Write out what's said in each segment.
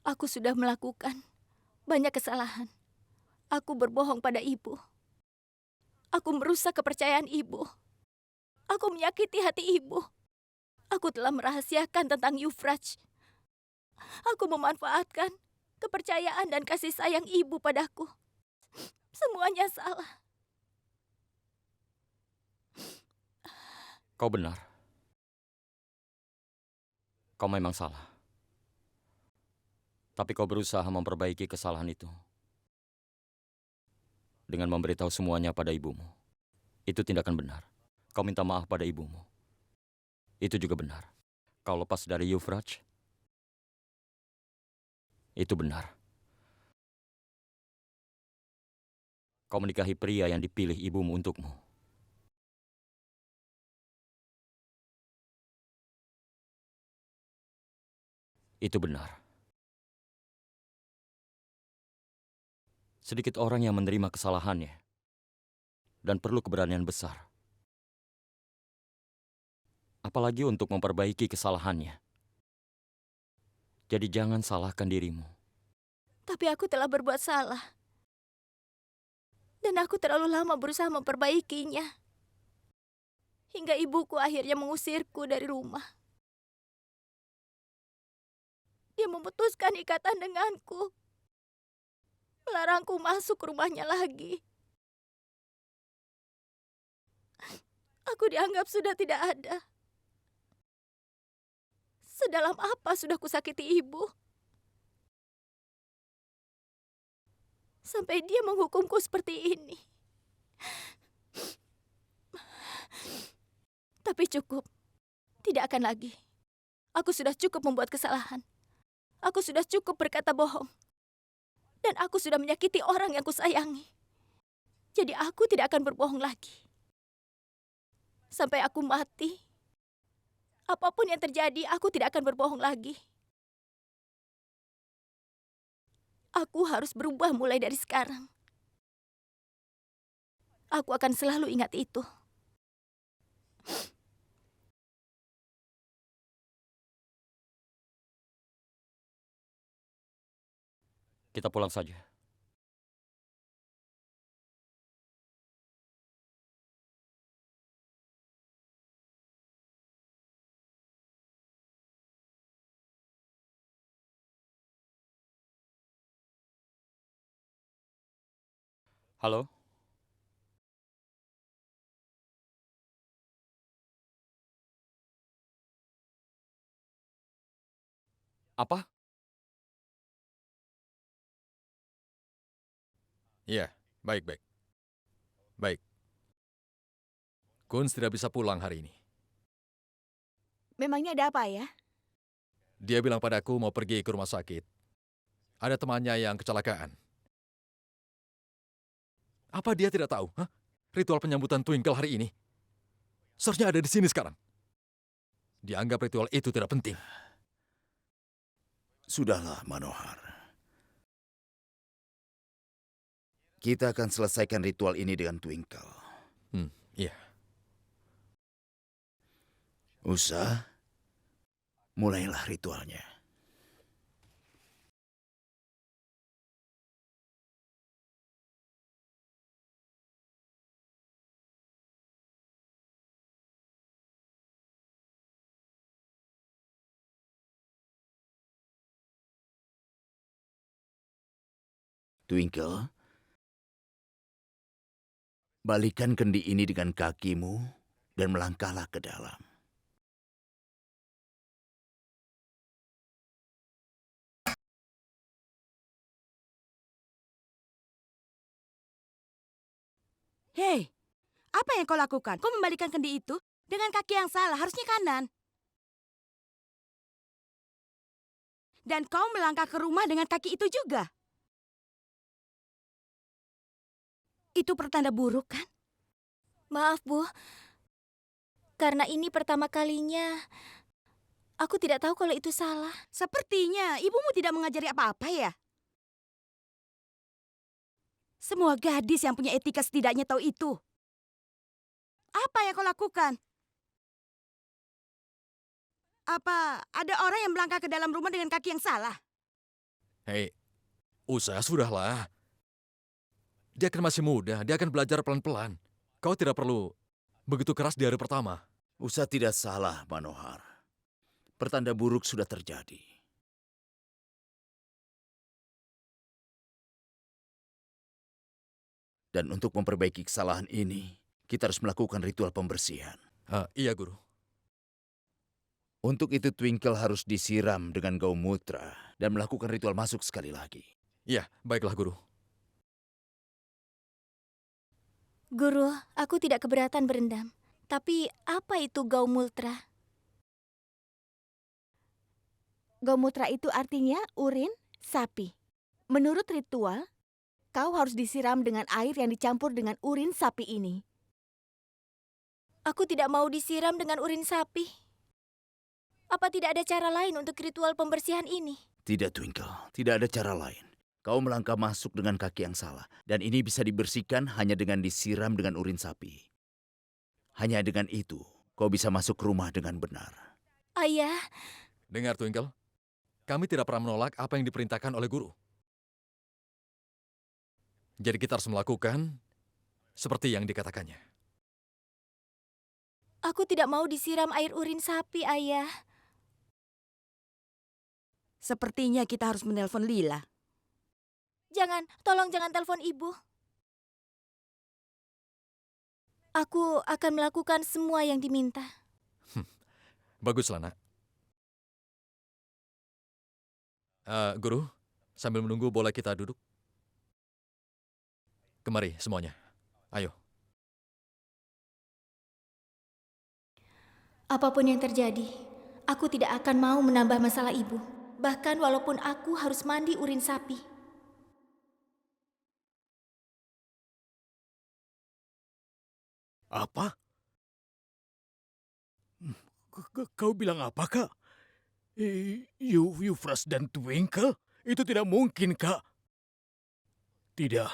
Aku sudah melakukan banyak kesalahan. Aku berbohong pada ibu. Aku merusak kepercayaan ibu. Aku menyakiti hati ibu. Aku telah merahasiakan tentang Yufraj. Aku memanfaatkan kepercayaan dan kasih sayang ibu padaku. Semuanya salah. Kau benar. Kau memang salah. Tapi kau berusaha memperbaiki kesalahan itu dengan memberitahu semuanya pada ibumu. Itu tindakan benar. Kau minta maaf pada ibumu. Itu juga benar. Kau lepas dari Yufraj. Itu benar. Kau menikahi pria yang dipilih ibumu untukmu. Itu benar. Sedikit orang yang menerima kesalahannya dan perlu keberanian besar. Apalagi untuk memperbaiki kesalahannya. Jadi jangan salahkan dirimu. Tapi aku telah berbuat salah. Dan aku terlalu lama berusaha memperbaikinya. Hingga ibuku akhirnya mengusirku dari rumah. Dia memutuskan ikatan denganku. Melarangku masuk ke rumahnya lagi. Aku dianggap sudah tidak ada. Sedalam apa sudah kusakiti ibu? Sampai dia menghukumku seperti ini. Tapi cukup. Tidak akan lagi. Aku sudah cukup membuat kesalahan. Aku sudah cukup berkata bohong. Dan aku sudah menyakiti orang yang kusayangi. Jadi aku tidak akan berbohong lagi. Sampai aku mati. Apapun yang terjadi, aku tidak akan berbohong lagi. Aku harus berubah mulai dari sekarang. Aku akan selalu ingat itu. Kita pulang saja. Halo? Apa? Iya, baik-baik. Baik. Kunz tidak bisa pulang hari ini. Memangnya ada apa ya? Dia bilang padaku mau pergi ke rumah sakit. Ada temannya yang kecelakaan. Apa dia tidak tahu? Hah? Ritual penyambutan Twinkle hari ini. Seharusnya ada di sini sekarang. Dianggap ritual itu tidak penting. Sudahlah, Manohar. Kita akan selesaikan ritual ini dengan Twinkle. Iya. Usa, mulailah ritualnya. Twinkle, balikan kendi ini dengan kakimu dan melangkahlah ke dalam. Hei, apa yang kau lakukan? Kau membalikan kendi itu dengan kaki yang salah, harusnya kanan. Dan kau melangkah ke rumah dengan kaki itu juga. Itu pertanda buruk, kan? Maaf, Bu. Karena ini pertama kalinya, aku tidak tahu kalau itu salah. Sepertinya ibumu tidak mengajari apa-apa ya? Semua gadis yang punya etika setidaknya tahu itu. Apa yang kau lakukan? Apa ada orang yang melangkah ke dalam rumah dengan kaki yang salah? Hei, Usa, sudahlah. Dia kan masih muda, dia akan belajar pelan-pelan. Kau tidak perlu begitu keras di hari pertama. Usa tidak salah, Manohar. Pertanda buruk sudah terjadi. Dan untuk memperbaiki kesalahan ini, kita harus melakukan ritual pembersihan. Iya, Guru. Untuk itu Twinkle harus disiram dengan Gaumutra dan melakukan ritual masuk sekali lagi. Iya, baiklah, Guru. Guru, aku tidak keberatan berendam. Tapi apa itu Gaumultra? Gaumutra itu artinya urin sapi. Menurut ritual, kau harus disiram dengan air yang dicampur dengan urin sapi ini. Aku tidak mau disiram dengan urin sapi. Apa tidak ada cara lain untuk ritual pembersihan ini? Tidak, Twinkle. Tidak ada cara lain. Kau melangkah masuk dengan kaki yang salah. Dan ini bisa dibersihkan hanya dengan disiram dengan urin sapi. Hanya dengan itu, kau bisa masuk rumah dengan benar. Ayah, Dengar, Twinkle. Kami tidak pernah menolak apa yang diperintahkan oleh Guru. Jadi kita harus melakukan seperti yang dikatakannya. aku tidak mau disiram air urin sapi, Ayah. Sepertinya kita harus menelpon Lila. Jangan, tolong jangan telepon ibu. Aku akan melakukan semua yang diminta. Baguslah, Nak. Guru, sambil menunggu boleh kita duduk? Kemari semuanya. Ayo. Apapun yang terjadi, aku tidak akan mau menambah masalah ibu. Bahkan walaupun aku harus mandi urin sapi. Apa? Kau bilang apa, Kak? Euphras dan Twinkle? Itu tidak mungkin, Kak. Tidak,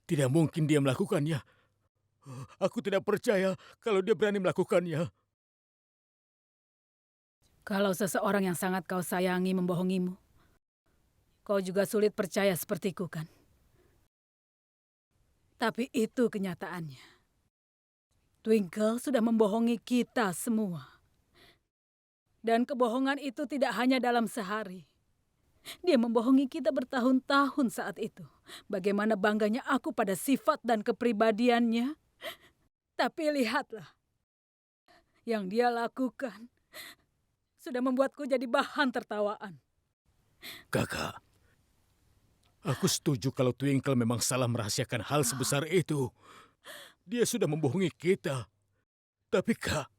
tidak mungkin dia melakukannya. Aku tidak percaya kalau dia berani melakukannya. Kalau seseorang yang sangat kau sayangi membohongimu, kau juga sulit percaya sepertiku, kan? Tapi itu kenyataannya. Twinkle sudah membohongi kita semua. Dan kebohongan itu tidak hanya dalam sehari. Dia membohongi kita bertahun-tahun saat itu. Bagaimana bangganya aku pada sifat dan kepribadiannya. Tapi lihatlah, yang dia lakukan sudah membuatku jadi bahan tertawaan. Kakak, aku setuju kalau Twinkle memang salah merahasiakan hal sebesar itu. Dia sudah membohongi kita. Tapi Kak,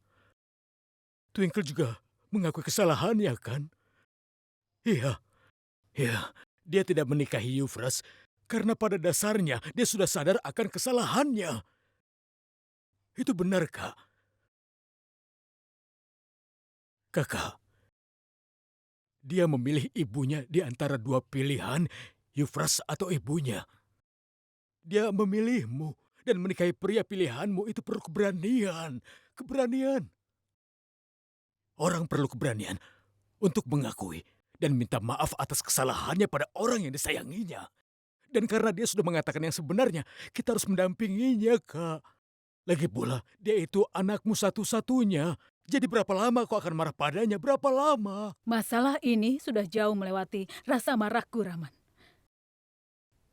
Twinkle juga mengakui kesalahannya, kan? Iya, dia tidak menikahi Euphras karena pada dasarnya dia sudah sadar akan kesalahannya. Itu benar, Kak. Kakak, dia memilih ibunya di antara dua pilihan, Euphras atau ibunya. Dia memilihmu dan menikahi pria pilihanmu itu perlu keberanian. Keberanian. Orang perlu keberanian untuk mengakui dan minta maaf atas kesalahannya pada orang yang disayanginya. Dan karena dia sudah mengatakan yang sebenarnya, kita harus mendampinginya, Kak. Lagi pula, dia itu anakmu satu-satunya. Jadi berapa lama kau akan marah padanya? Berapa lama? Masalah ini sudah jauh melewati rasa marahku, Rahman.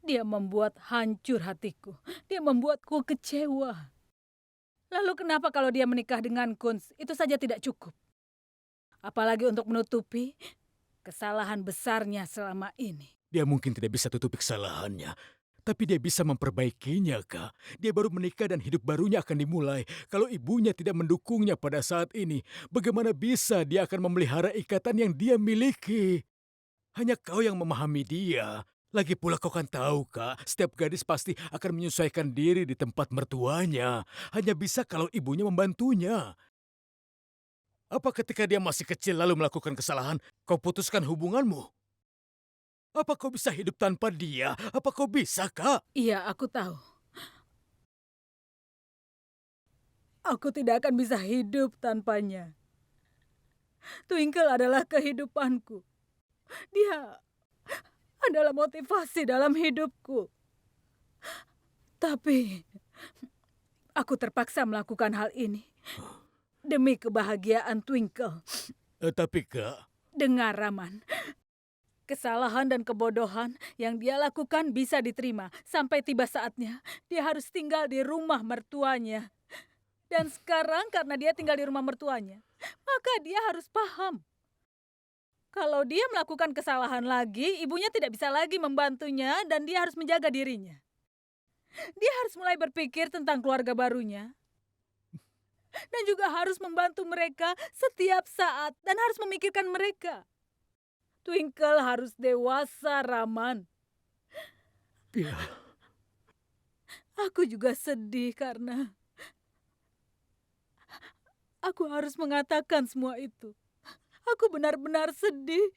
Dia membuat hancur hatiku. Dia membuatku kecewa. Lalu kenapa kalau dia menikah dengan Kunz, itu saja tidak cukup? Apalagi untuk menutupi kesalahan besarnya selama ini. Dia mungkin tidak bisa tutupi kesalahannya. Tapi dia bisa memperbaikinya, Kak. Dia baru menikah dan hidup barunya akan dimulai. Kalau ibunya tidak mendukungnya pada saat ini, bagaimana bisa dia akan memelihara ikatan yang dia miliki? Hanya kau yang memahami dia. Lagi pula kau kan tahu, Kak, setiap gadis pasti akan menyesuaikan diri di tempat mertuanya. Hanya bisa kalau ibunya membantunya. Apa ketika dia masih kecil lalu melakukan kesalahan, kau putuskan hubunganmu? Apa kau bisa hidup tanpa dia? Apa kau bisa, Kak? Iya, aku tahu. Aku tidak akan bisa hidup tanpanya. Twinkle adalah kehidupanku. Dia adalah motivasi dalam hidupku. Tapi aku terpaksa melakukan hal ini demi kebahagiaan Twinkle. Tapi Kak, Dengar, Raman. Kesalahan dan kebodohan yang dia lakukan bisa diterima. Sampai tiba saatnya dia harus tinggal di rumah mertuanya. Dan sekarang karena dia tinggal di rumah mertuanya, maka dia harus paham. Kalau dia melakukan kesalahan lagi, ibunya tidak bisa lagi membantunya dan dia harus menjaga dirinya. Dia harus mulai berpikir tentang keluarga barunya. Dan juga harus membantu mereka setiap saat dan harus memikirkan mereka. Twinkle harus dewasa, Raman. ya, Aku juga sedih karena aku harus mengatakan semua itu. Aku benar-benar sedih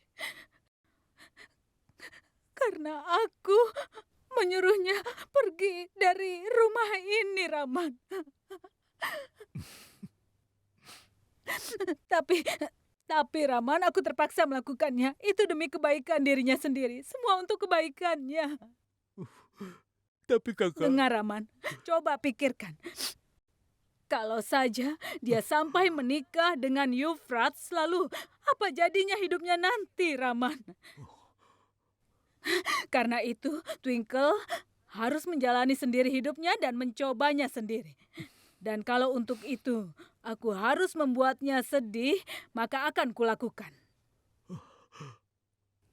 karena aku menyuruhnya pergi dari rumah ini, Raman. Tapi Raman, aku terpaksa melakukannya. Itu demi kebaikan dirinya sendiri. Semua untuk kebaikannya. tapi Kakak, Dengar, Raman. Coba pikirkan. Kalau saja dia sampai menikah dengan Euphrates, lalu apa jadinya hidupnya nanti, Raman? Karena itu, Twinkle harus menjalani sendiri hidupnya dan mencobanya sendiri. Dan kalau untuk itu aku harus membuatnya sedih, maka akan kulakukan.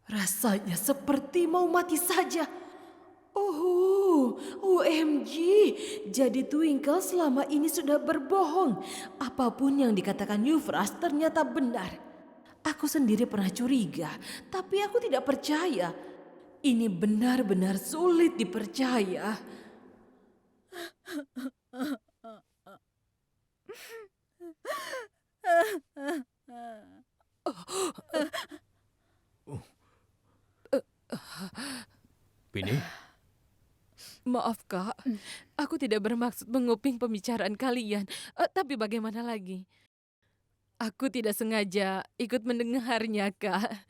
Rasanya seperti mau mati saja. Oh, OMG. Jadi Twinkle selama ini sudah berbohong. Apapun yang dikatakan Euphrates ternyata benar. Aku sendiri pernah curiga, tapi aku tidak percaya. Ini benar-benar sulit dipercaya. Pini, Maaf Kak, aku tidak bermaksud menguping pembicaraan kalian. Tapi bagaimana lagi? Aku tidak sengaja ikut mendengarnya Kak.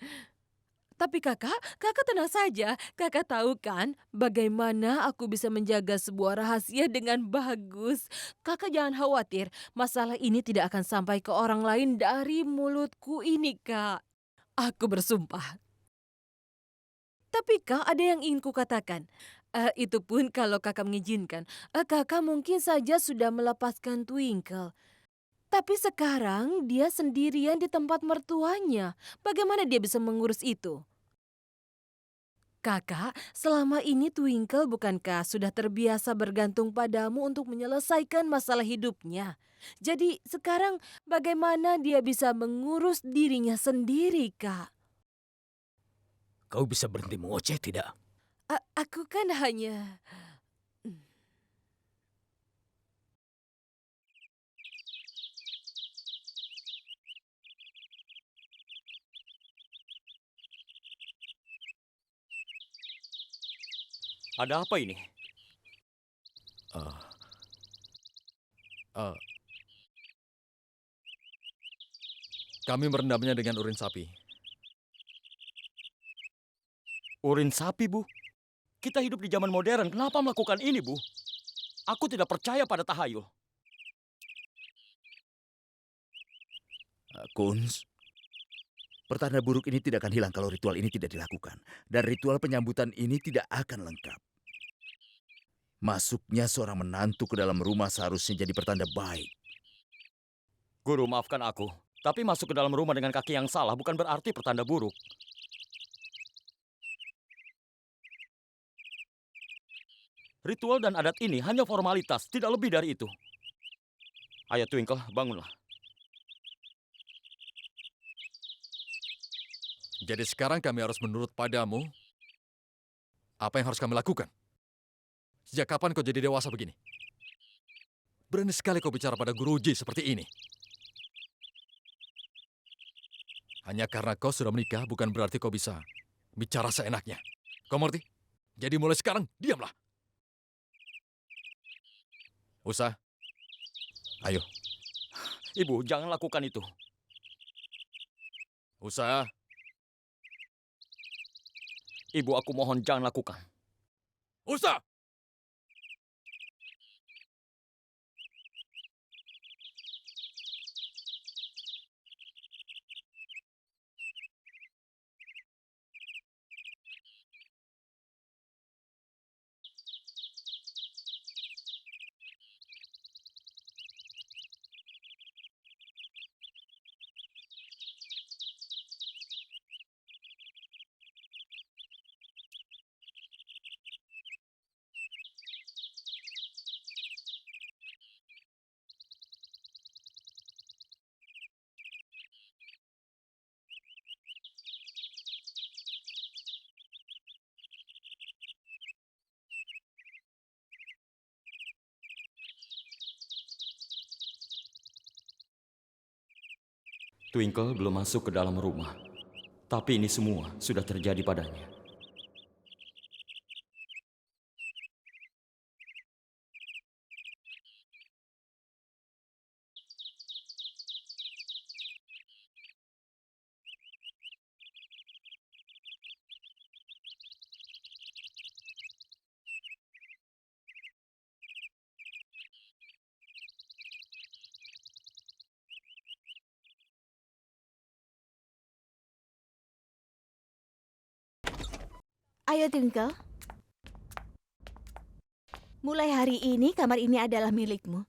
Tapi kakak tenang saja. Kakak tahu kan bagaimana aku bisa menjaga sebuah rahasia dengan bagus. Kakak jangan khawatir, masalah ini tidak akan sampai ke orang lain dari mulutku ini Kak. Aku bersumpah. Tapi Kak, ada yang ingin kukatakan. Itu pun kalau kakak mengizinkan. Kakak mungkin saja sudah melepaskan Twinkle. Tapi sekarang dia sendirian di tempat mertuanya. Bagaimana dia bisa mengurus itu? Kakak, selama ini Twinkle bukankah sudah terbiasa bergantung padamu untuk menyelesaikan masalah hidupnya? Jadi sekarang bagaimana dia bisa mengurus dirinya sendiri, Kak? kau bisa berhenti mengoceh tidak? Aku kan hanya... Ada apa ini? Ah, ah. Kami merendamnya dengan urin sapi. Urin sapi, Bu. Kita hidup di zaman modern, kenapa melakukan ini, Bu? Aku tidak percaya pada tahayul. Kunz, pertanda buruk ini tidak akan hilang kalau ritual ini tidak dilakukan. Dan ritual penyambutan ini tidak akan lengkap. Masuknya seorang menantu ke dalam rumah seharusnya jadi pertanda baik. Guru, maafkan aku. Tapi masuk ke dalam rumah dengan kaki yang salah bukan berarti pertanda buruk. Ritual dan adat ini hanya formalitas, tidak lebih dari itu. Ayo Twinkle, bangunlah. Jadi sekarang kami harus menurut padamu. Apa yang harus kami lakukan? Sejak kapan kau jadi dewasa begini? Berani sekali kau bicara pada guruji seperti ini. Hanya karena kau sudah menikah bukan berarti kau bisa bicara seenaknya. Kau mengerti? Jadi mulai sekarang, diamlah. Usa, ayo. Ibu, jangan lakukan itu. Usa, Ibu, aku mohon jangan lakukan. Usa! Twinkle belum masuk ke dalam rumah. Tapi ini semua sudah terjadi padanya. Ayo Twinkle. Mulai hari ini kamar ini adalah milikmu.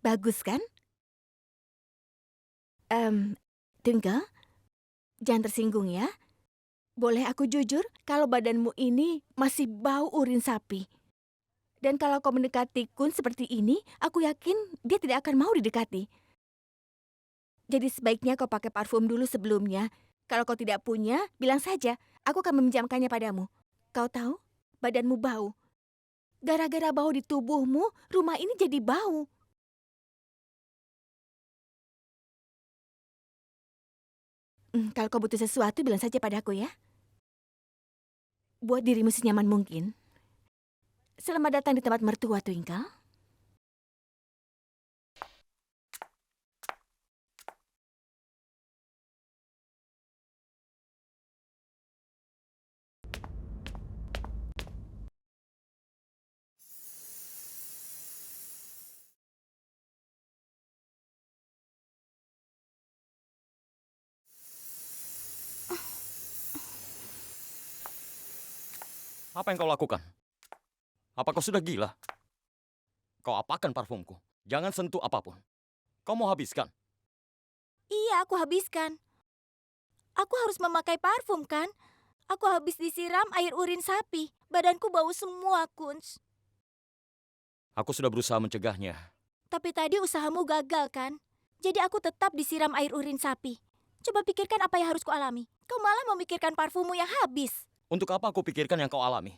Bagus kan? Twinkle, jangan tersinggung ya. Boleh aku jujur kalau badanmu ini masih bau urin sapi. Dan kalau kau mendekati Kun seperti ini, aku yakin dia tidak akan mau didekati. Jadi sebaiknya kau pakai parfum dulu sebelumnya. Kalau kau tidak punya, bilang saja. Aku akan meminjamkannya padamu. Kau tahu, badanmu bau. Gara-gara bau di tubuhmu, rumah ini jadi bau. Kalau kau butuh sesuatu, bilang saja padaku ya. Buat dirimu senyaman mungkin. Selamat datang di tempat mertua, Twinkle. Apa yang kau lakukan? Apa kau sudah gila? Kau apakan parfumku? Jangan sentuh apapun. Kau mau habiskan? Iya, aku habiskan. Aku harus memakai parfum kan? Aku habis disiram air urin sapi. Badanku bau semua, Kunz. Aku sudah berusaha mencegahnya. Tapi tadi usahamu gagal kan? Jadi aku tetap disiram air urin sapi. Coba pikirkan apa yang harus kualami. Kau malah memikirkan parfummu yang habis. Untuk apa aku pikirkan yang kau alami?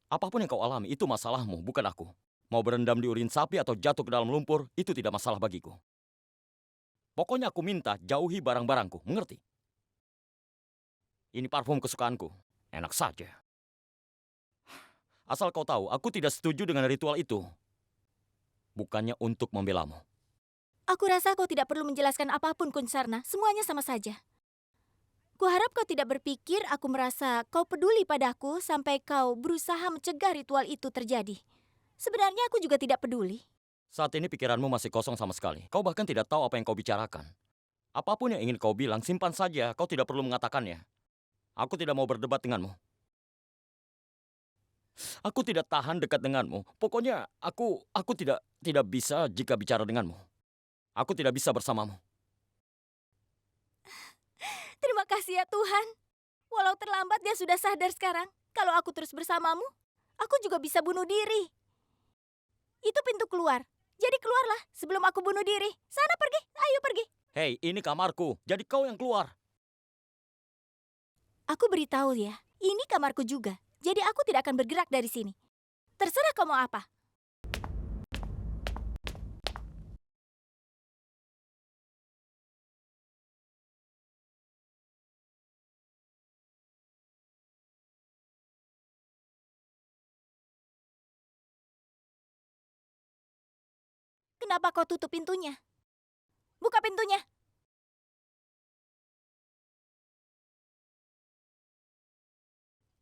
Apapun yang kau alami, itu masalahmu, bukan aku. Mau berendam di urin sapi atau jatuh ke dalam lumpur, itu tidak masalah bagiku. Pokoknya aku minta jauhi barang-barangku, mengerti? Ini parfum kesukaanku. Enak saja. Asal kau tahu, aku tidak setuju dengan ritual itu. Bukannya untuk membelamu. Aku rasa kau tidak perlu menjelaskan apapun, Kunsarna. Semuanya sama saja. Kuharap kau tidak berpikir aku merasa kau peduli padaku sampai kau berusaha mencegah ritual itu terjadi. Sebenarnya aku juga tidak peduli. Saat ini pikiranmu masih kosong sama sekali. Kau bahkan tidak tahu apa yang kau bicarakan. Apapun yang ingin kau bilang, simpan saja. Kau tidak perlu mengatakannya. Aku tidak mau berdebat denganmu. Aku tidak tahan dekat denganmu. Pokoknya aku tidak bisa jika bicara denganmu. Aku tidak bisa bersamamu. Terima kasih ya Tuhan. Walau terlambat dia sudah sadar sekarang. Kalau aku terus bersamamu, aku juga bisa bunuh diri. Itu pintu keluar. Jadi keluarlah sebelum aku bunuh diri. Sana pergi, ayo pergi. Hei, ini kamarku. Jadi kau yang keluar. Aku beritahu ya, ini kamarku juga. Jadi aku tidak akan bergerak dari sini. Terserah kau mau apa. Kenapa kau tutup pintunya? Buka pintunya.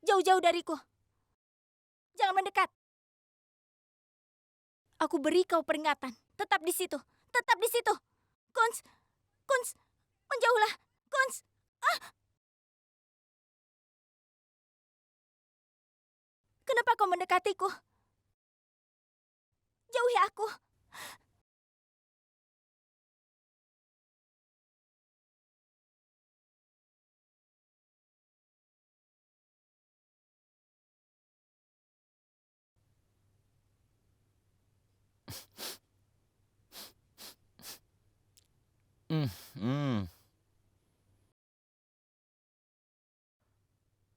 Jauh-jauh dariku. Jangan mendekat. Aku beri kau peringatan. Tetap di situ. Tetap di situ. Kunz. Kunz. Menjauhlah. Kunz. Kenapa kau mendekatiku? Jauhi aku.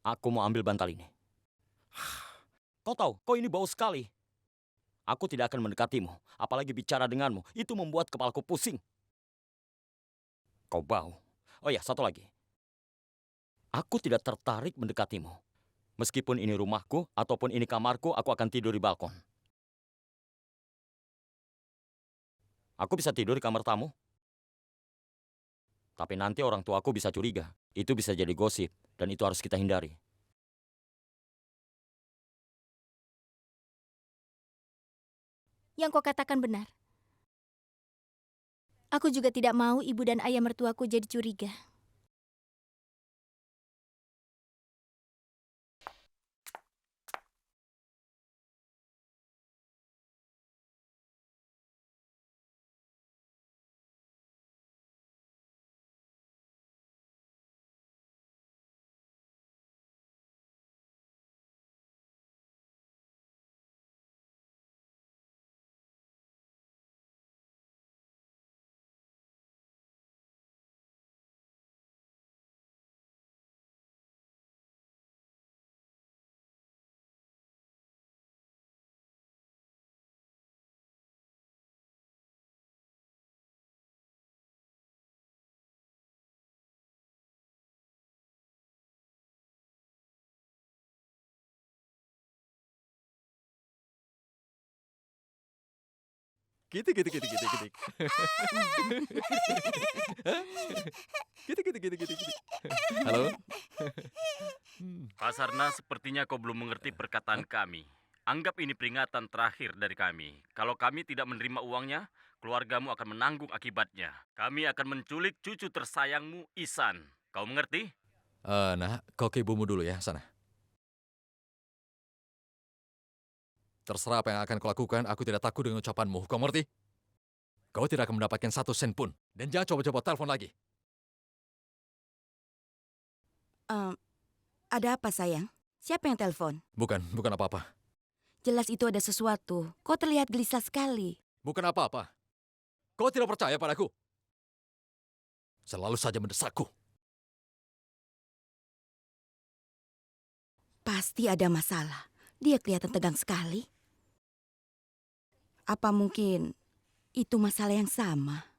Aku mau ambil bantal ini. Kau tahu, kau ini bau sekali. Aku tidak akan mendekatimu, apalagi bicara denganmu. Itu membuat kepalaku pusing. Kau bau. Oh ya, satu lagi. Aku tidak tertarik mendekatimu. Meskipun ini rumahku ataupun ini kamarku, aku akan tidur di balkon. Aku bisa tidur di kamar tamu. Tapi nanti orang tuaku bisa curiga. Itu bisa jadi gosip, dan itu harus kita hindari. Yang kau katakan benar. Aku juga tidak mau ibu dan ayah mertuaku jadi curiga. Gitu. Gitu. Halo? Basarnas, sepertinya kau belum mengerti perkataan kami. Anggap ini peringatan terakhir dari kami. Kalau kami tidak menerima uangnya, keluargamu akan menanggung akibatnya. Kami akan menculik cucu tersayangmu, Ihsan. Kau mengerti? Nak, kau ke ibumu dulu ya, sana. Terserah apa yang akan kau lakukan, aku tidak takut dengan ucapanmu. Kau mengerti? Kau tidak akan mendapatkan 1 sen pun. Dan jangan coba-coba telepon lagi. Ada apa, sayang? Siapa yang telepon? Bukan apa-apa. Jelas itu ada sesuatu. Kau terlihat gelisah sekali. Bukan apa-apa. Kau tidak percaya padaku. Selalu saja mendesakku. Pasti ada masalah. Dia kelihatan tegang sekali. Apa mungkin itu masalah yang sama?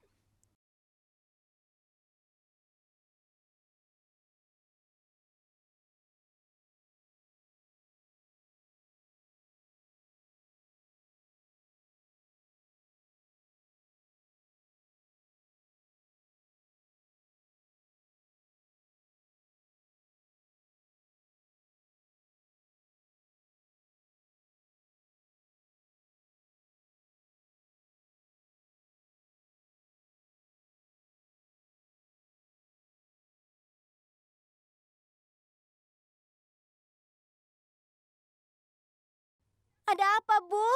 Ada apa, Bu?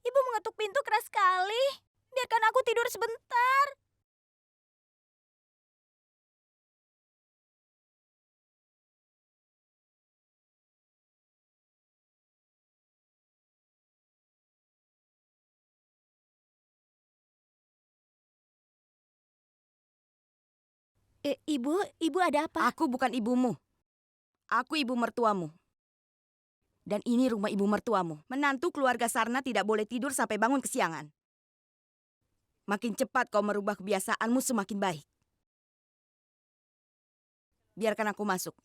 Ibu mengetuk pintu keras sekali. Biarkan aku tidur sebentar. Ibu ada apa? Aku bukan ibumu. Aku ibu mertuamu. Dan ini rumah ibu mertuamu. Menantu keluarga Sarna tidak boleh tidur sampai bangun kesiangan. Makin cepat kau merubah kebiasaanmu semakin baik. Biarkan aku masuk.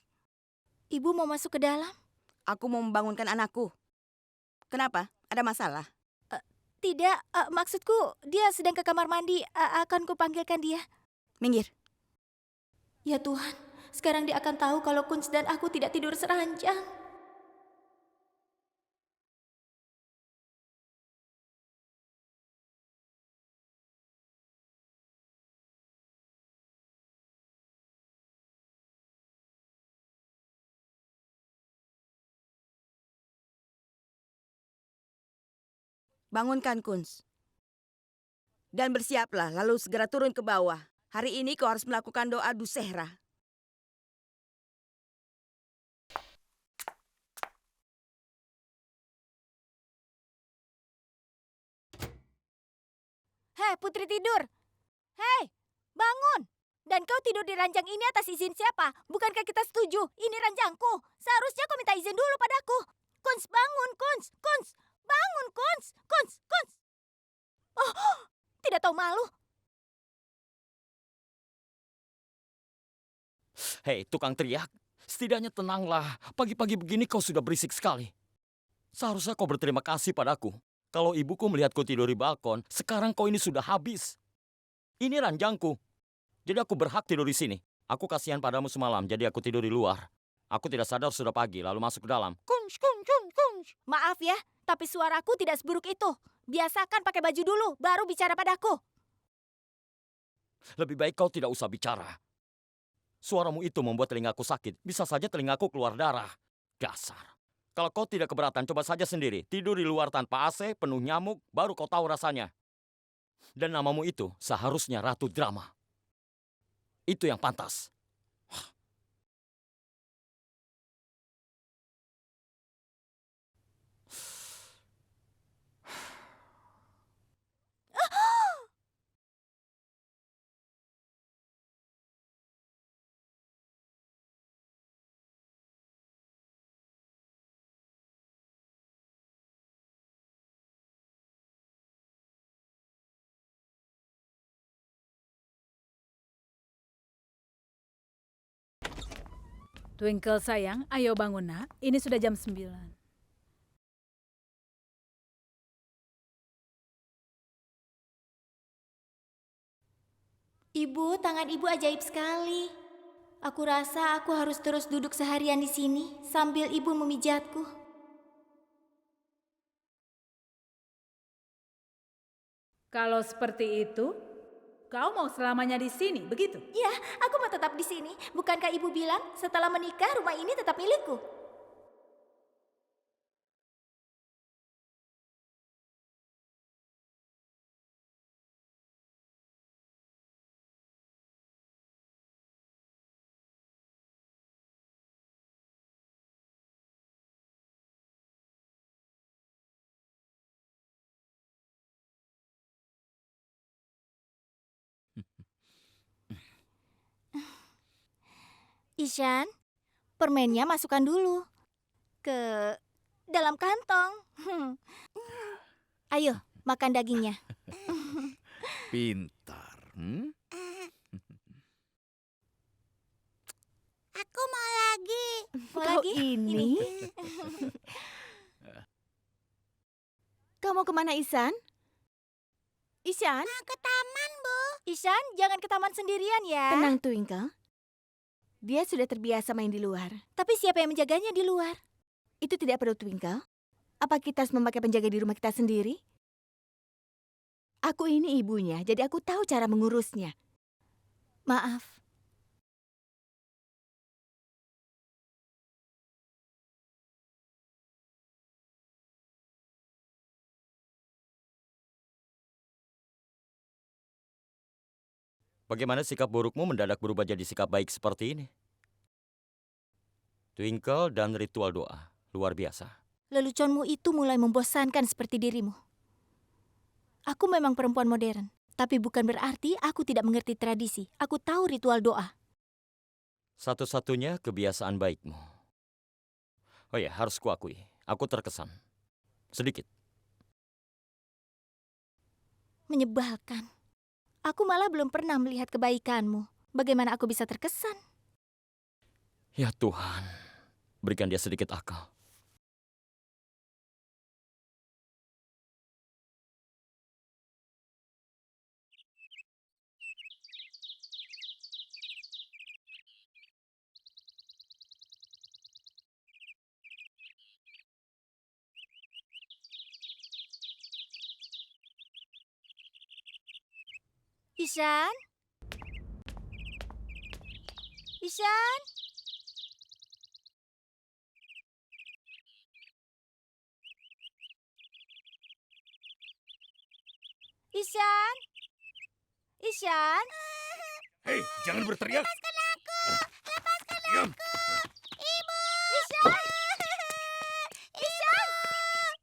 Ibu mau masuk ke dalam? Aku mau membangunkan anakku. Kenapa? Ada masalah? Tidak, maksudku dia sedang ke kamar mandi. Akan kupanggilkan dia. Minggir. Ya Tuhan, Sekarang dia akan tahu kalau Kunz dan aku tidak tidur seranjang. Bangunkan Kunz. Dan bersiaplah, lalu segera turun ke bawah. Hari ini kau harus melakukan doa Dusehra. Hei, putri tidur. Hei, bangun. Dan kau tidur di ranjang ini atas izin siapa? Bukankah kita setuju? Ini ranjangku. Seharusnya kau minta izin dulu padaku. Kunz, bangun, Kunz. Kunz, bangun, Kunz. Kunz, Kunz. Oh, tidak tahu malu. Hei, tukang teriak. Setidaknya tenanglah. Pagi-pagi begini kau sudah berisik sekali. Seharusnya kau berterima kasih padaku. Kalau ibuku melihatku tidur di balkon, sekarang kau ini sudah habis. Ini ranjangku. Jadi aku berhak tidur di sini. Aku kasihan padamu semalam, jadi aku tidur di luar. Aku tidak sadar sudah pagi, lalu masuk ke dalam. Kunz, kunz, kunz, kunz. Maaf ya, tapi suaraku tidak seburuk itu. Biasakan pakai baju dulu, baru bicara padaku. Lebih baik kau tidak usah bicara. Suaramu itu membuat telingaku sakit. Bisa saja telingaku keluar darah. Dasar. Kalau kau tidak keberatan, coba saja sendiri. Tidur di luar tanpa AC, penuh nyamuk, baru kau tahu rasanya. Dan namamu itu seharusnya Ratu Drama. Itu yang pantas. Twinkle sayang, ayo bangun nak. Ini sudah jam 9. Ibu, tangan ibu ajaib sekali. Aku rasa aku harus terus duduk seharian di sini sambil ibu memijatku. Kalau seperti itu, kau mau selamanya di sini, begitu? Ya, aku mau tetap di sini. Bukankah ibu bilang setelah menikah rumah ini tetap milikku? Ishan, permennya masukkan dulu ke dalam kantong. Ayo, makan dagingnya. Pintar. Aku mau lagi. Mau Kau lagi? ini? Kau mau kemana, Ihsan? Ihsan? Ke taman, Bu. Ishan, jangan ke taman sendirian ya. Tenang, Twinkle. Dia sudah terbiasa main di luar. Tapi siapa yang menjaganya di luar? Itu tidak perlu, Twinkle. Apa kita harus memakai penjaga di rumah kita sendiri? Aku ini ibunya, jadi aku tahu cara mengurusnya. Maaf. Bagaimana sikap burukmu mendadak berubah jadi sikap baik seperti ini? Twinkle dan ritual doa. Luar biasa. Leluconmu itu mulai membosankan seperti dirimu. Aku memang perempuan modern, tapi bukan berarti aku tidak mengerti tradisi. Aku tahu ritual doa. Satu-satunya kebiasaan baikmu. Oh ya, harus kuakui. Aku terkesan. Sedikit. Menyebalkan. Aku malah belum pernah melihat kebaikanmu. Bagaimana aku bisa terkesan? Ya Tuhan, berikan dia sedikit akal. Isan? Isan? Isan? Isan? Hei, jangan berteriak. Lepaskan aku! Lepaskan Diam. aku! Ibu! Isan! Isan! Isan!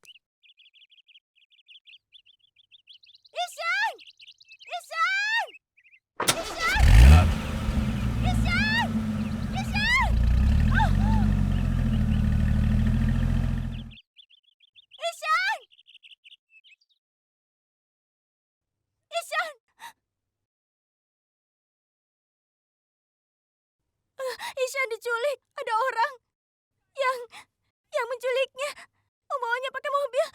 Isan! Isan! Isan! Isan! Oh! Isan! Isan! Isan diculik. Ada orang yang menculiknya. Membawanya pakai mobil.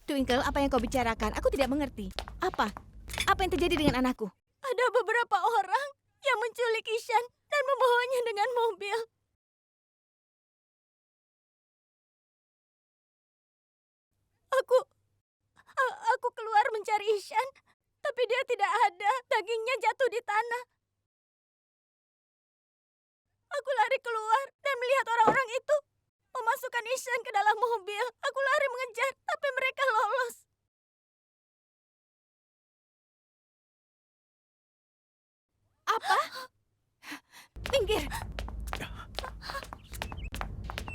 Twinkle, apa yang kau bicarakan? Aku tidak mengerti. Apa? Apa yang terjadi dengan anakku? Ada beberapa orang yang menculik Ishan dan membawanya dengan mobil. Aku keluar mencari Ishan, tapi dia tidak ada. Dagingnya jatuh di tanah. Aku lari keluar dan melihat orang-orang itu memasukkan Ishan ke dalam mobil. Aku lari mengejar, tapi mereka lolos. Apa? Minggir!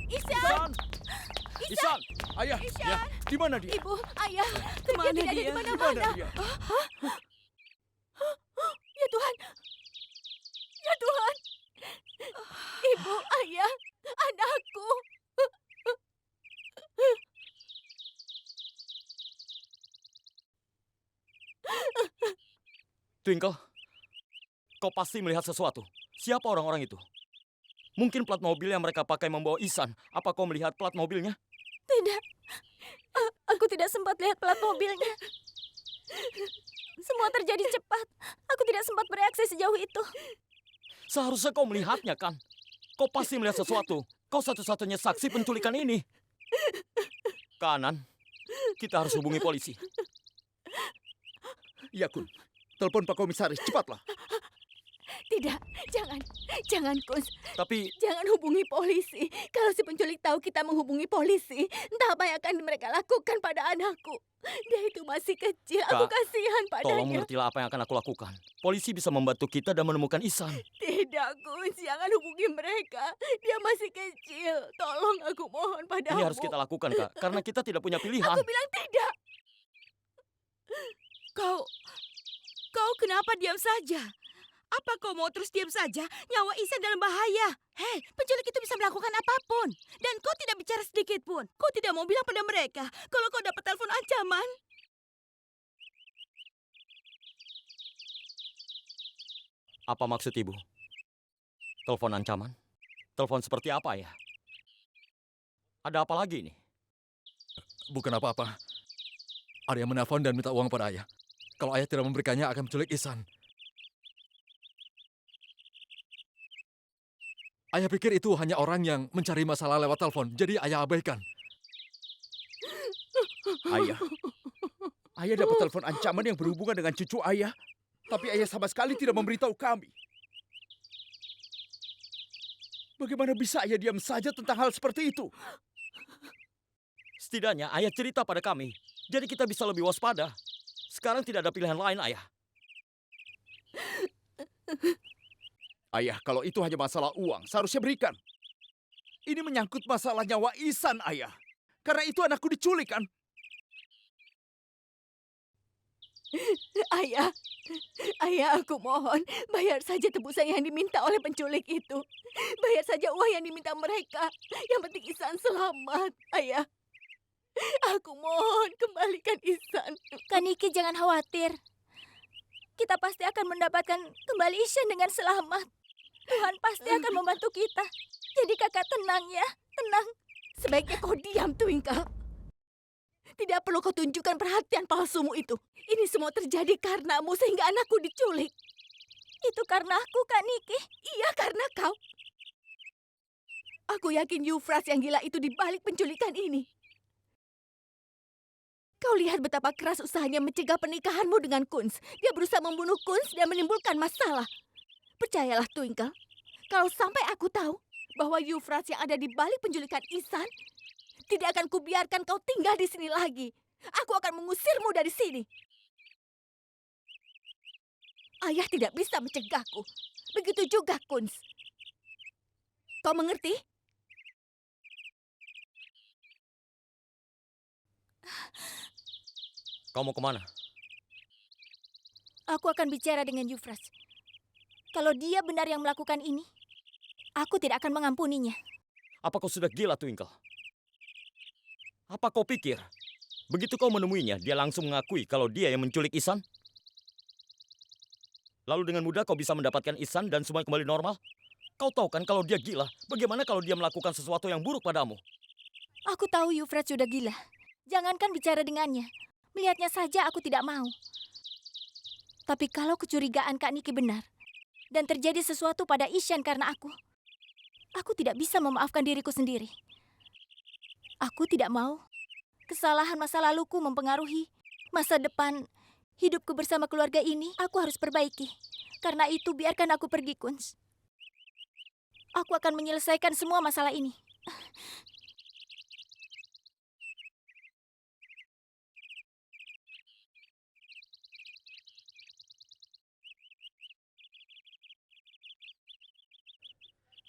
Ishan! Isan! Ayah, Ishan! ya, di mana dia? Ibu, ayah, Kemana dia tidak ada dia? di Di mana mana-mana. dia? Ya Tuhan. Ya Tuhan. Ibu, ayah, anakku. Twinkle, kau pasti melihat sesuatu. Siapa orang-orang itu? Mungkin plat mobil yang mereka pakai membawa Isan. Apa kau melihat plat mobilnya? Tidak. Aku tidak sempat lihat plat mobilnya. Semua terjadi cepat. Aku tidak sempat bereaksi sejauh itu. Seharusnya kau melihatnya kan? Kau pasti melihat sesuatu. Kau satu-satunya saksi penculikan ini. Kanan, kita harus hubungi polisi. Ya, Kun. Telepon Pak Komisaris, cepatlah. Tidak, jangan Kun. Tapi Jangan hubungi polisi. Kalau si penculik tahu kita menghubungi polisi, entah apa yang akan mereka lakukan pada anakku. Dia itu masih kecil, aku Kak, kasihan tolong padanya. mengertilah apa yang akan aku lakukan. Polisi bisa membantu kita dan menemukan Isan. Tidak, Kun, jangan hubungi mereka. Dia masih kecil. Tolong aku mohon padamu. Ini harus kita lakukan, Kak. Karena kita tidak punya pilihan. Aku bilang tidak. Kau kenapa diam saja? Apa kau mau terus diam saja? Nyawa Isan dalam bahaya. Hei, penculik itu bisa melakukan apapun. Dan kau tidak bicara sedikit pun. Kau tidak mau bilang pada mereka kalau kau dapat telepon ancaman. Apa maksud ibu? Telepon ancaman? Telepon seperti apa ya? Ada apa lagi ini? Bukan apa-apa. Ada yang menelpon dan minta uang pada ayah. Kalau ayah tidak memberikannya akan menculik Ihsan. Ayah pikir itu hanya orang yang mencari masalah lewat telepon, jadi ayah abaikan. Ayah dapat telepon ancaman yang berhubungan dengan cucu ayah. Tapi ayah sama sekali tidak memberitahu kami. Bagaimana bisa ayah diam saja tentang hal seperti itu? Setidaknya ayah cerita pada kami. Jadi kita bisa lebih waspada. Sekarang tidak ada pilihan lain, ayah. Ayah, kalau itu hanya masalah uang, seharusnya berikan. Ini menyangkut masalah nyawa Ihsan, ayah. Karena itu anakku diculik, kan? Ayah, aku mohon, bayar saja tebusan yang diminta oleh penculik itu. Bayar saja uang yang diminta mereka. Yang penting Ihsan selamat, ayah. Aku mohon, kembalikan Ihsan. Kaniki, jangan khawatir. Kita pasti akan mendapatkan kembali Ishan dengan selamat. Tuhan pasti akan membantu kita. Jadi kakak tenang ya, tenang. Sebaiknya kau diam, Twinkle. Tidak perlu kau tunjukkan perhatian palsumu itu. Ini semua terjadi karenamu sehingga anakku diculik. Itu karena aku, Kak Niki. Iya, karena kau. Aku yakin Euphrates yang gila itu di balik penculikan ini. Kau lihat betapa keras usahanya mencegah pernikahanmu dengan Kunz. Dia berusaha membunuh Kunz dan menimbulkan masalah. Percayalah, Twinkle. Kalau sampai aku tahu bahwa Euphrates yang ada di balik penculikan Ihsan, tidak akan kubiarkan kau tinggal di sini lagi. Aku akan mengusirmu dari sini. Ayah tidak bisa mencegahku. Begitu juga Kunz. Kau mengerti? Kau mau kemana? Aku akan bicara dengan Euphrates. Kalau dia benar yang melakukan ini, aku tidak akan mengampuninya. Apa kau sudah gila, Twinkle? Apa kau pikir? Begitu kau menemuinya, dia langsung mengakui kalau dia yang menculik Ihsan? Lalu dengan mudah kau bisa mendapatkan Ihsan dan semua kembali normal? Kau tahu kan kalau dia gila, bagaimana kalau dia melakukan sesuatu yang buruk padamu? Aku tahu Euphrates sudah gila. Jangankan bicara dengannya. Melihatnya saja aku tidak mau. Tapi kalau kecurigaan Kak Niki benar, dan terjadi sesuatu pada Ihsan karena aku tidak bisa memaafkan diriku sendiri. Aku tidak mau kesalahan masa laluku mempengaruhi masa depan hidupku bersama keluarga ini. Aku harus perbaiki. Karena itu biarkan aku pergi, Kunz. Aku akan menyelesaikan semua masalah ini.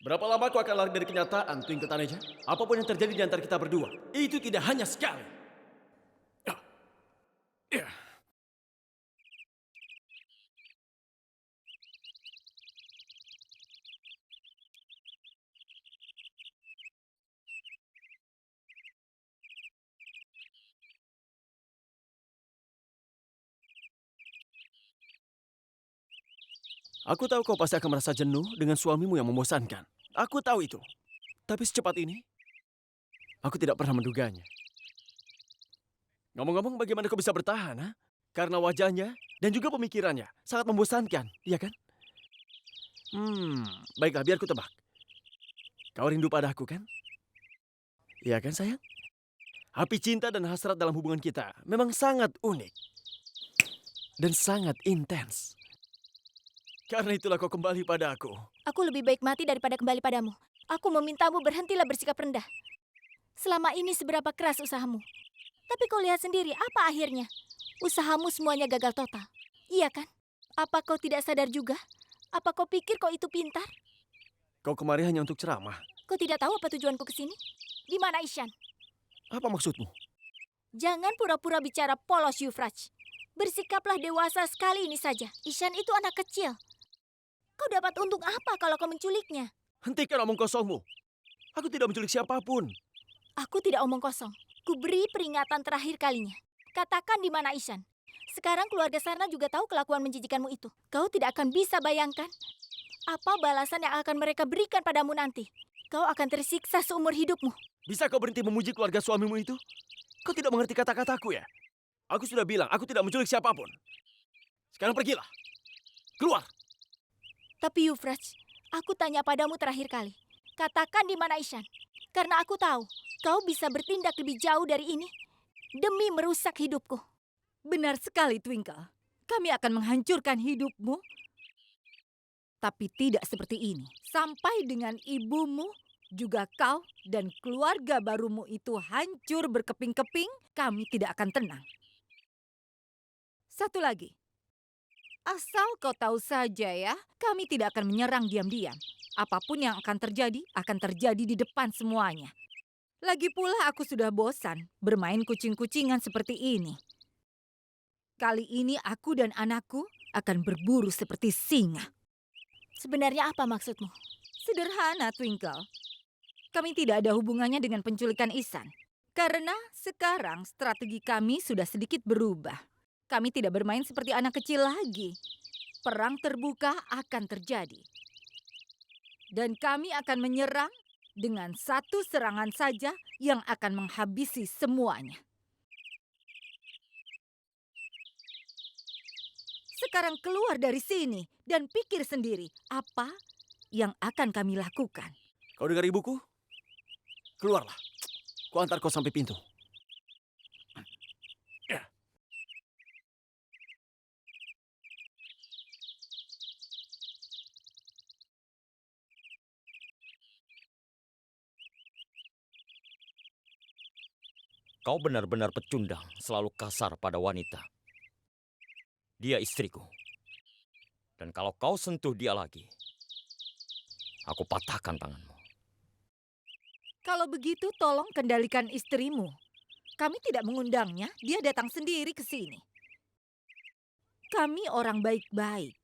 Berapa lama kau akan lari dari kenyataan, Twinkle Taneja? Apapun yang terjadi di antara kita berdua, itu tidak hanya sekali. Aku tahu kau pasti akan merasa jenuh dengan suamimu yang membosankan. Aku tahu itu. Tapi secepat ini, aku tidak pernah menduganya. Ngomong-ngomong, bagaimana kau bisa bertahan, ha? Karena wajahnya dan juga pemikirannya sangat membosankan, iya kan? Baiklah, biar ku tebak. Kau rindu padaku, kan? Iya kan, sayang? Api cinta dan hasrat dalam hubungan kita memang sangat unik. Dan sangat intens. Karena itulah kau kembali pada aku. Aku lebih baik mati daripada kembali padamu. Aku memintamu berhentilah bersikap rendah. Selama ini seberapa keras usahamu. Tapi kau lihat sendiri, apa akhirnya? Usahamu semuanya gagal total. Iya kan? Apa kau tidak sadar juga? Apa kau pikir kau itu pintar? Kau kemari hanya untuk ceramah. Kau tidak tahu apa tujuanku ke sini? Di mana Ihsan? Apa maksudmu? Jangan pura-pura bicara polos, Euphrates. Bersikaplah dewasa sekali ini saja. Ihsan itu anak kecil. Kau dapat untung apa kalau kau menculiknya? Hentikan omong kosongmu. Aku tidak menculik siapapun. Aku tidak omong kosong. Ku beri peringatan terakhir kalinya. Katakan di mana Ihsan. Sekarang keluarga Sarna juga tahu kelakuan menjijikanmu itu. Kau tidak akan bisa bayangkan apa balasan yang akan mereka berikan padamu nanti. Kau akan tersiksa seumur hidupmu. Bisa kau berhenti memuji keluarga suamimu itu? Kau tidak mengerti kata-kataku ya? Aku sudah bilang, aku tidak menculik siapapun. Sekarang pergilah. Keluar. Tapi Euphrates, aku tanya padamu terakhir kali. Katakan di mana Ihsan. Karena aku tahu kau bisa bertindak lebih jauh dari ini demi merusak hidupku. Benar sekali, Twinkle. Kami akan menghancurkan hidupmu. Tapi tidak seperti ini. Sampai dengan ibumu, juga kau dan keluarga barumu itu hancur berkeping-keping, kami tidak akan tenang. Satu lagi. Asal kau tahu saja ya, kami tidak akan menyerang diam-diam. Apapun yang akan terjadi di depan semuanya. Lagi pula aku sudah bosan bermain kucing-kucingan seperti ini. Kali ini aku dan anakku akan berburu seperti singa. Sebenarnya apa maksudmu? Sederhana, Twinkle. Kami tidak ada hubungannya dengan penculikan Ihsan. Karena sekarang strategi kami sudah sedikit berubah. Kami tidak bermain seperti anak kecil lagi. Perang terbuka akan terjadi. Dan kami akan menyerang dengan satu serangan saja yang akan menghabisi semuanya. Sekarang keluar dari sini dan pikir sendiri apa yang akan kami lakukan. Kau dengar ibuku? Keluarlah. Ku antar kau sampai pintu. Kau benar-benar pecundang, selalu kasar pada wanita. Dia istriku. Dan kalau kau sentuh dia lagi, aku patahkan tanganmu. Kalau begitu tolong kendalikan istrimu. Kami tidak mengundangnya, dia datang sendiri ke sini. Kami orang baik-baik.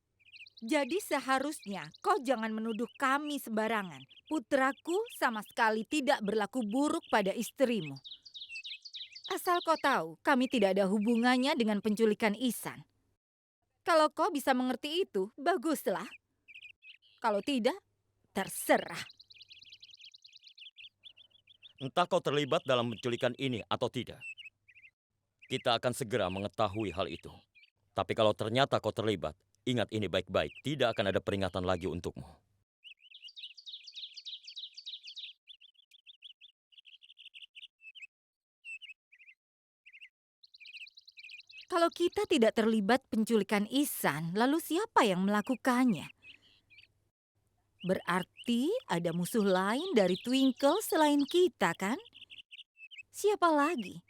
Jadi seharusnya kau jangan menuduh kami sembarangan. Putraku sama sekali tidak berlaku buruk pada istrimu. Asal kau tahu, kami tidak ada hubungannya dengan penculikan Ihsan. Kalau kau bisa mengerti itu, baguslah. Kalau tidak, terserah. Entah kau terlibat dalam penculikan ini atau tidak. Kita akan segera mengetahui hal itu. Tapi kalau ternyata kau terlibat, ingat ini baik-baik, tidak akan ada peringatan lagi untukmu. Kalau kita tidak terlibat penculikan Ihsan, lalu siapa yang melakukannya? Berarti ada musuh lain dari Twinkle selain kita, kan? Siapa lagi?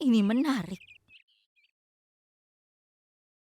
Ini menarik.